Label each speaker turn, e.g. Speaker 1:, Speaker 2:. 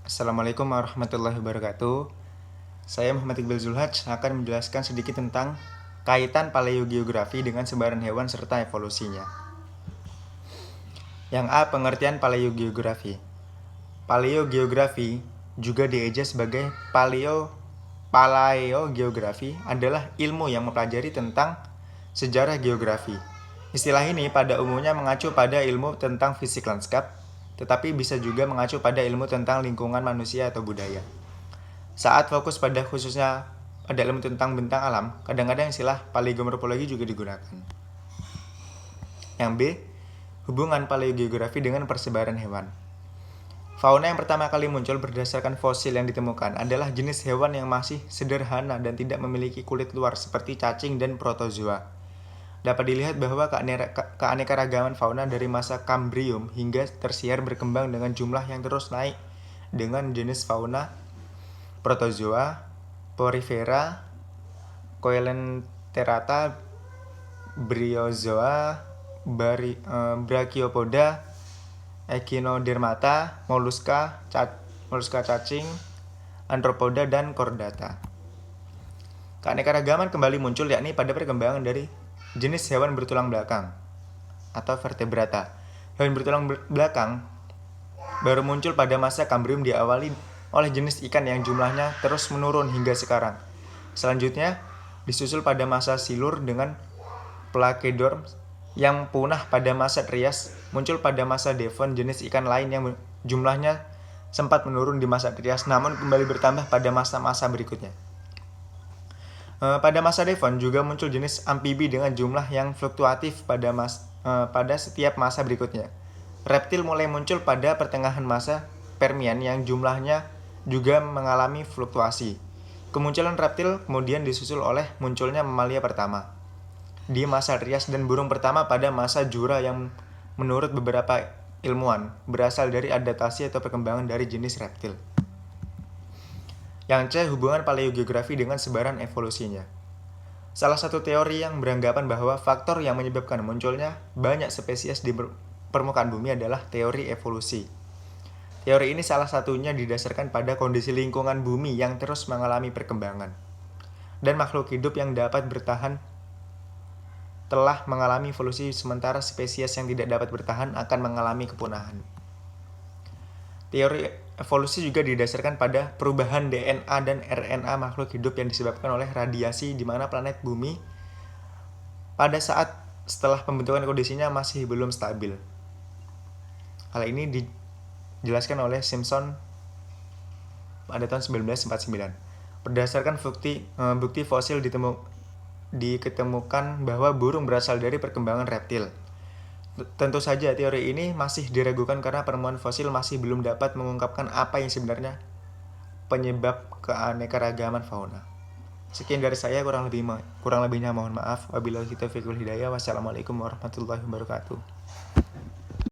Speaker 1: Assalamualaikum warahmatullahi wabarakatuh. Saya Muhammad Iqbal Zulhaj akan menjelaskan sedikit tentang kaitan paleogeografi dengan sebaran hewan serta evolusinya. Yang A. Pengertian paleogeografi. Paleogeografi juga dieja sebagai paleogeografi adalah ilmu yang mempelajari tentang sejarah geografi. Istilah ini pada umumnya mengacu pada ilmu tentang fisik lanskap, tetapi bisa juga mengacu pada ilmu tentang lingkungan manusia atau budaya. Saat fokus khususnya pada ilmu tentang bentang alam, kadang-kadang istilah paleogeomorfologi juga digunakan. Yang B. Hubungan paleogeografi dengan persebaran hewan. Fauna yang pertama kali muncul berdasarkan fosil yang ditemukan adalah jenis hewan yang masih sederhana dan tidak memiliki kulit luar seperti cacing dan protozoa. Dapat dilihat bahwa keanekaragaman fauna dari masa Kambrium hingga tersier berkembang dengan jumlah yang terus naik dengan jenis fauna protozoa, porifera, coelenterata, bryozoa, brachiopoda, echinodermata, moluska cacing, arthropoda, dan chordata. Keanekaragaman kembali muncul yakni pada perkembangan dari jenis hewan bertulang belakang atau vertebrata. Hewan bertulang belakang baru muncul pada masa Kambrium, diawali oleh jenis ikan yang jumlahnya terus menurun hingga sekarang. Selanjutnya disusul pada masa Silur dengan Placoderms yang punah pada masa Trias. Muncul pada masa Devon jenis ikan lain yang jumlahnya sempat menurun di masa Trias namun kembali bertambah pada masa-masa berikutnya. Pada masa Devon juga muncul jenis amfibi dengan jumlah yang fluktuatif pada setiap masa berikutnya. Reptil mulai muncul pada pertengahan masa Permian yang jumlahnya juga mengalami fluktuasi. Kemunculan reptil kemudian disusul oleh munculnya mamalia pertama di masa Trias dan burung pertama pada masa Jura yang menurut beberapa ilmuwan berasal dari adaptasi atau perkembangan dari jenis reptil. Yang C. Hubungan paleogeografi dengan sebaran evolusinya. Salah satu teori yang beranggapan bahwa faktor yang menyebabkan munculnya banyak spesies di permukaan bumi adalah teori evolusi. Teori ini salah satunya didasarkan pada kondisi lingkungan bumi yang terus mengalami perkembangan, dan makhluk hidup yang dapat bertahan telah mengalami evolusi sementara spesies yang tidak dapat bertahan akan mengalami kepunahan. Teori evolusi juga didasarkan pada perubahan DNA dan RNA makhluk hidup yang disebabkan oleh radiasi di mana planet bumi pada saat setelah pembentukan kondisinya masih belum stabil. Hal ini dijelaskan oleh Simpson pada tahun 1949. Berdasarkan bukti fosil diketemukan bahwa burung berasal dari perkembangan reptil. Tentu saja teori ini masih diragukan karena penemuan fosil masih belum dapat mengungkapkan apa yang sebenarnya penyebab keanekaragaman fauna. Sekian dari saya, kurang lebihnya mohon maaf. Wabillahi taufiq wal hidayah. Wassalamualaikum warahmatullahi wabarakatuh.